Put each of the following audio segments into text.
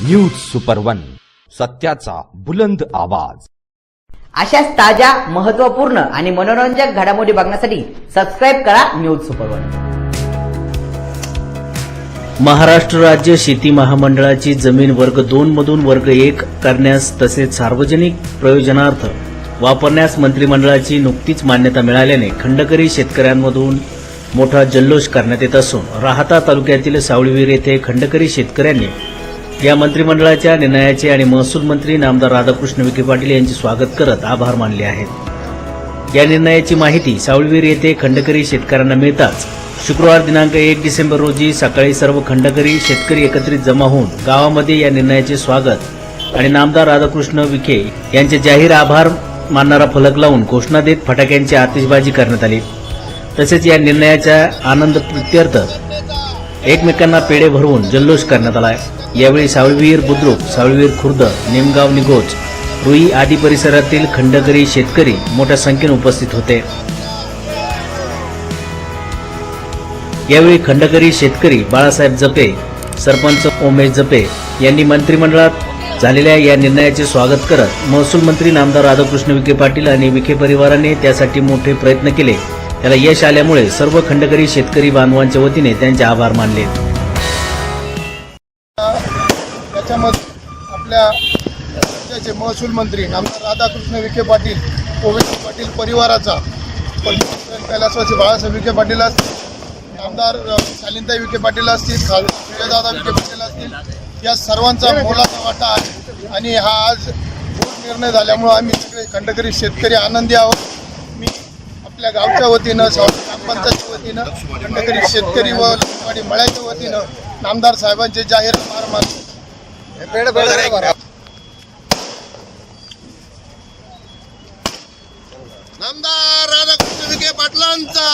News super one, सत्याचा बुलंद आवाज। अशाच ताज्या, महत्त्वपूर्ण आणि मनोरंजक घडामोडी बघण्यासाठी सबस्क्राइब करा न्यूज सुपर वन। महाराष्ट्र राज्य शेती महामंडळाची जमीन वर्ग 2 मधून वर्ग 1 करण्यास तसेच सार्वजनिक प्रयोजनार्थ वापरण्यास मंत्रिमंडळाची नुकतीच मान्यता मिळाल्याने खंडकरी शेतकऱ्यांमधून मोठा जल्लोष करण्यात येत असून राहाता तालुक्यातील सावळीवीर येथे खंडकरी शेतकऱ्यांनी या मंत्रिमंडळाच्या निर्णयाचे आणि महसूल मंत्री नामदार राधाकृष्ण विखे पाटील यांचे स्वागत करत आभार मानले आहेत। या निर्णयाची माहिती सावळीवीर येथे खंडकरी शेतकऱ्यांना मिळताच शुक्रवार दिनांक 1 डिसेंबर रोजी सकाळी सर्व खंडकरी शेतकरी एकत्रित जमा होऊन गावामध्ये या निर्णयाचे स्वागत आणि नामदार राधाकृष्ण विखे यांचे जाहीर आभार मानणारा फलक लावून घोषणा देत फटाक्यांची आतिषबाजी करण्यात आली। तसेच या निर्णयाच्या आनंद प्रीत्यर्थ एकमेकांना पेढे भरवून जल्लोष करण्यात आला। यावेळी सावळीवीर बुद्रुक, सावळीवीर खुर्द, निमगाव निगोज, रुई आदी परिसरातील खंडकरी शेतकरी मोठ्या संख्येने उपस्थित होते। यावेळी खंडकरी शेतकरी बाळासाहेब जपे, सरपंच उमेश जपे यांनी मंत्रिमंडळात झालेल्या या निर्णयाचे स्वागत करत महसूल मंत्री नामदार राधाकृष्ण विखे पाटील आणि विखे परिवाराने त्यासाठी मोठे प्रयत्न केले, त्याला यश आल्यामुळे सर्व खंडकरी शेतकरी बांधवांच्या वतीने त्यांचे आभार मानले। त्याच्यामध्ये आपल्या राज्याचे महसूल मंत्री नामदार राधाकृष्ण विखे पाटील, ओवेसी पाटील परिवाराचा, कैलासवासी बाळासाहेब विखे पाटील असतील, नामदार शालिनताई विखे पाटील असतील, विजयदादा विखे पाटील असतील, या सर्वांचा मोलाचा वाटा आहे आणि हा आज गोड निर्णय झाल्यामुळे आम्ही सगळे खंडकरी शेतकरी आनंदी आहोत। मी आपल्या गावच्या वतीनं, ग्रामपंचायतच्या वतीनं, खंडकरी शेतकरी व लोकवाडी मळ्याच्या वतीनं नामदार साहेबांचे जाहीर आभार मानतो। नामदार राधाकृष्ण विखे पाटलांचा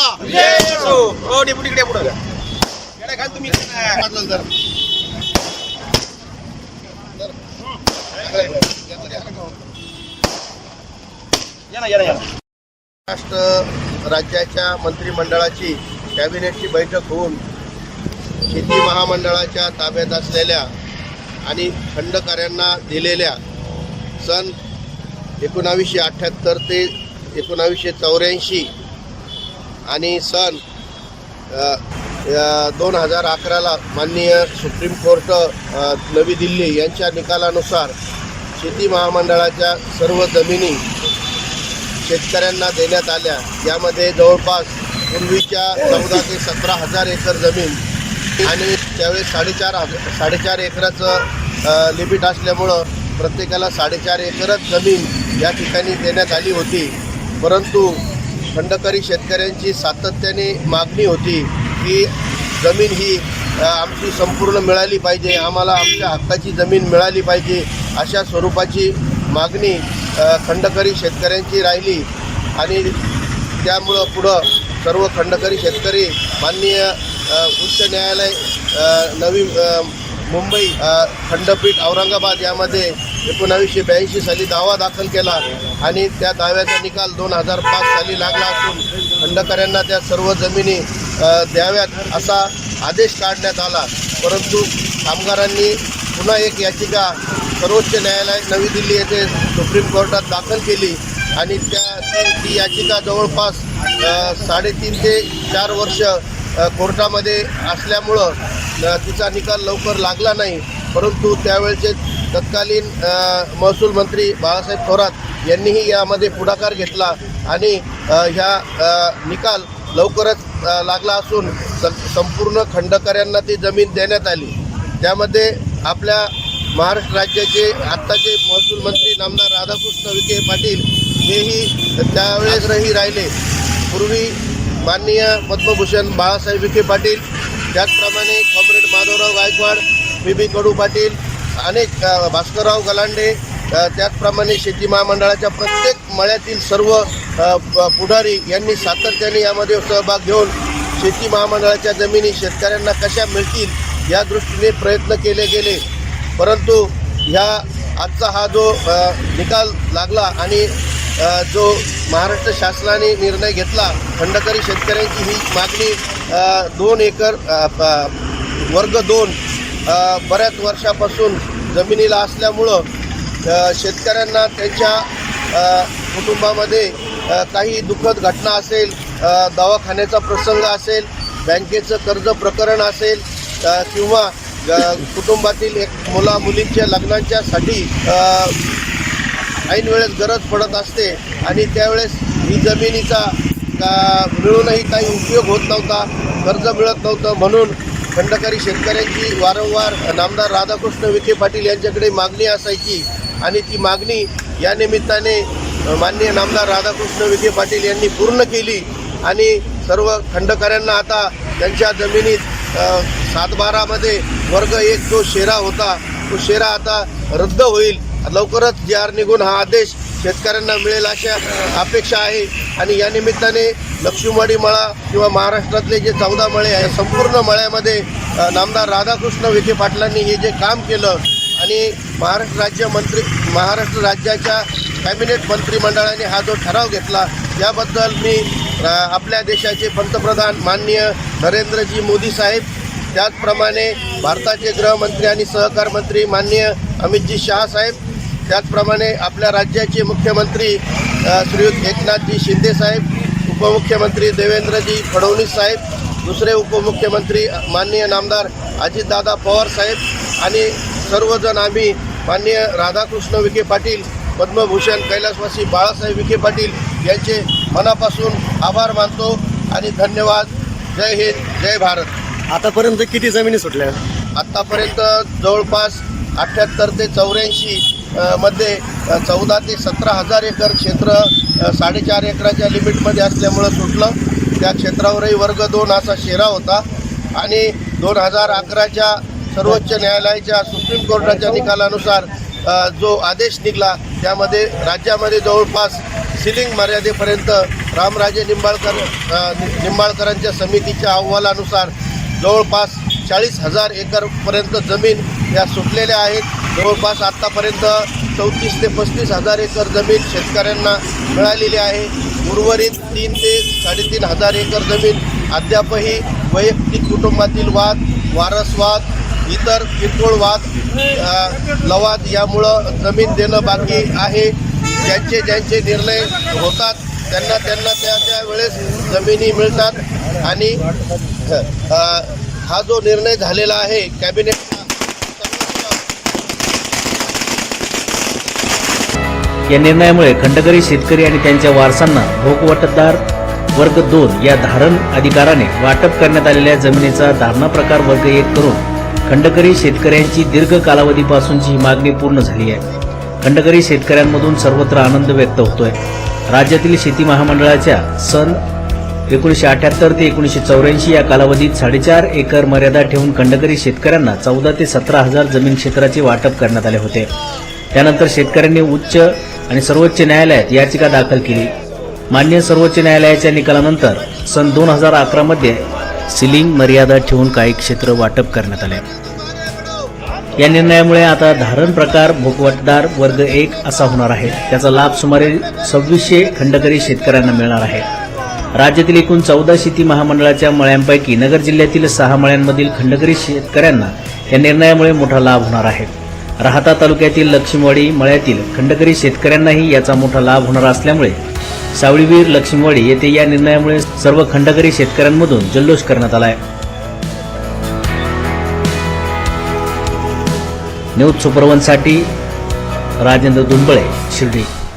महाराष्ट्र राज्याच्या मंत्रिमंडळाची कॅबिनेटची बैठक होऊन शेती महामंडळाच्या ताब्यात असलेल्या आणि खंडकऱ्यांना दिलेल्या सन 1978 ते 1984 आणि सन 2011ला माननीय सुप्रीम कोर्ट नवी दिल्ली यांच्या निकालानुसार शेती महामंडळाच्या सर्व जमिनी शेतकऱ्यांना देण्यात आल्या। यामध्ये जवळपास पूर्वीच्या 14 ते 17 हजार एकर जमीन आणि त्यावेळेस 4.5 एकराचं लिमिट असल्यामुळं प्रत्येकाला 4.5 एकरच जमीन या ठिकाणी देण्यात आली होती। परंतु खंडकरी शेतकऱ्यांची सातत्याने मागणी होती की जमीन ही आमची संपूर्ण मिळाली पाहिजे, आम्हाला आमच्या हक्काची जमीन मिळाली पाहिजे, अशा स्वरूपाची मागणी खंडकरी शेतकऱ्यांची राहिली आणि त्यामुळं पुढं सर्व खंडकरी शेतकरी माननीय उच्च न्यायालय नवी मुंबई खंडपीठ औरंगाबाद यामध्ये 1982 साली दावा दाखल केला आणि त्या दाव्याचा निकाल 2005 साली लागला असून खंडकऱ्यांना त्या सर्व जमिनी द्याव्यात असा आदेश काढण्यात आला। परंतु कामगारांनी पुन्हा एक याचिका सर्वोच्च न्यायालय नवी दिल्ली येथे सुप्रीम कोर्टात दाखल केली आणि ती याचिका जवळपास 3.5 ते 4 वर्ष कोर्टामध्ये असल्यामुळं तिचा निकाल लवकर लागला नाही। परंतु त्यावेळचे तत्कालीन महसूल मंत्री बाळासाहेब थोरात यांनीही यामध्ये पुढाकार घेतला आणि ह्या निकाल लवकरच लागला असून संपूर्ण खंडकऱ्यांना ती जमीन देण्यात आली। त्यामध्ये आपल्या महाराष्ट्र राज्याचे आत्ताचे महसूल मंत्री नामदार राधाकृष्ण विखे पाटील हेही त्यावेळेसही राहिले। पूर्वी माननीय पद्मभूषण बाळासाहेब विखे पाटील, त्याचप्रमाणे कॉम्रेड माधवराव गायकवाड, बी कडू पाटील, अनेक भास्करराव गलांडे, त्याचप्रमाणे शेती महामंडळाच्या प्रत्येक मळ्यातील सर्व पुढारी यांनी सातत्याने यामध्ये सहभाग घेऊन शेती महामंडळाच्या जमिनी शेतकऱ्यांना कशा मिळतील या दृष्टीने प्रयत्न केले गेले। परंतु आजचा हा जो निकाल लागला आणि जो महाराष्ट्र शासनाने निर्णय घेतला, खंडकरी शेतकऱ्यांची ही मागणी 2 एकर वर्ग 2 बऱ्याच वर्षापासून जमिनीला असल्यामुळं शेतकऱ्यांना त्यांच्या कुटुंबामध्ये काही दुःखद घटना असेल, दवाखान्याचा प्रसंग असेल, बँकेचं कर्ज प्रकरण असेल किंवा कुटुंबातील एक मुलींच्या लग्नांच्यासाठी ऐन वेळेस गरज पडत असते आणि त्यावेळेस ही जमिनीचा मिळूनही काही उपयोग होत नव्हता, कर्ज मिळत नव्हतं. म्हणून खंडकरी शेतकऱ्यांची वारंवार नामदार राधाकृष्ण विखे पाटील यांच्याकडे मागणी असायची आणि ती मागणी या निमित्ताने माननीय नामदार राधाकृष्ण विखे पाटील यांनी पूर्ण केली आणि सर्व खंडकऱ्यांना आता त्यांच्या जमिनीत 7/12मध्ये वर्ग 1 जो शेरा होता तो शेरा आता रद्द होईल. लवकरच JR निघून हा आदेश शेतकऱ्यांना मिळेल अशा अपेक्षा आहे आणि या निमित्ताने लक्ष्मीवाडी मळा किंवा महाराष्ट्रातले जे 14 मळे आहे संपूर्ण मळ्यामध्ये नामदार राधाकृष्ण विखे पाटलांनी हे जे काम केलं आणि महाराष्ट्र राज्याच्या कॅबिनेट मंत्रिमंडळाने हा जो ठराव घेतला याबद्दल मी आपल्या देशाचे पंतप्रधान माननीय नरेंद्रजी मोदी साहेब, त्याचप्रमाणे भारताचे गृहमंत्री आणि सहकार मंत्री माननीय अमितजी शहा साहेब, त्याचप्रमाणे आपल्या राज्याचे मुख्यमंत्री श्रीयुत एकनाथजी शिंदे साहेब, उपमुख्यमंत्री देवेंद्रजी फडणवीस साहेब, दुसरे उपमुख्यमंत्री माननीय नामदार अजितदादा पवार साहेब आणि सर्वजण आम्ही माननीय राधाकृष्ण विखे पाटील, पद्मभूषण कैलासवासी बाळासाहेब विखे पाटील यांचे मनापासून आभार मानतो आणि धन्यवाद. जय हिंद, जय भारत. आतापर्यंत किती जमिनी सुटल्या? आत्तापर्यंत जवळपास 78 ते 84 मध्ये 14 ते 17 हजार एकर क्षेत्र 4.5 एकराच्या लिमिटमध्ये असल्यामुळं सुटलं. त्या क्षेत्रावरही वर्ग 2 असा शेरा होता आणि 2011च्या सर्वोच्च न्यायालयाच्या सुप्रीम कोर्टाच्या निकालानुसार जो आदेश निघाला त्यामध्ये राज्यामध्ये जवळपास सिलिंग मर्यादेपर्यंत रामराजे निंबाळकरांच्या समितीच्या अहवालानुसार जवळपास 40,000 एकरपर्यंत जमीन या सुटलेल्या आहेत. जवळपास आत्तापर्यंत 34 ते 35 हजार एकर जमीन शेतकऱ्यांना मिळालेली आहे. उर्वरित 3 ते 3.5 हजार एकर जमीन अद्यापही वैयक्तिक कुटुंबातील वाद, वारसवाद, इतर किरकोळ वाद, लवाद यामुळं जमीन देणं बाकी आहे. ज्यांचे निर्णय होतात त्यांना त्या वेळेस जमिनी मिळतात आणि हा जो निर्णय झालेला आहे कॅबिनेटचा, या निर्णयामुळे खंडकरी शेतकरी आणि त्यांच्या वारसांना भोगवटदार वर्ग 2 या धारण अधिकाराने वाटप करण्यात आलेल्या जमिनीचा धारणा प्रकार वर्ग 1 करून खंडकरी शेतकऱ्यांची दीर्घ कालावधीपासूनची ही मागणी पूर्ण झाली आहे. खंडकरी शेतकऱ्यांमधून सर्वत्र आनंद व्यक्त होतोय. राज्यातील शेती महामंडळाच्या सन 1978 ते 1984 या कालावधीत 4.5 एकर मर्यादा ठेवून खंडकरी शेतकऱ्यांना 14 ते 17 हजार जमीन क्षेत्राचे वाटप करण्यात आले होते. त्यानंतर शेतकऱ्यांनी उच्च आणि सर्वोच्च न्यायालयात याचिका दाखल केली. मान्य सर्वोच्च न्यायालयाच्या निकालानंतर सन 2011 मध्ये सिलिंग मर्यादा ठेवून काही क्षेत्र वाटप करण्यात आले. या निर्णयामुळे आता धारण प्रकार भोगवटदार वर्ग 1 असा होणार आहे. त्याचा लाभ सुमारे 2600 खंडकरी शेतकऱ्यांना मिळणार आहे. राज्यातील एकूण 14 शेती महामंडळाच्या मळ्यांपैकी नगर जिल्ह्यातील 6 मळ्यांमधील खंडकरी शेतकऱ्यांना या निर्णयामुळे मोठा लाभ होणार आहे. राहाता तालुक्यातील लक्ष्मीवाडी मळ्यातील खंडकरी शेतकऱ्यांनाही याचा मोठा लाभ होणार असल्यामुळे सावळीवीर लक्ष्मीवाडी येथे या निर्णयामुळे सर्व खंडकरी शेतकऱ्यांमधून जल्लोष करण्यात आला आहे. न्यूज सुपर 1 साठी राजेंद्र दुंबळे, शिर्डी.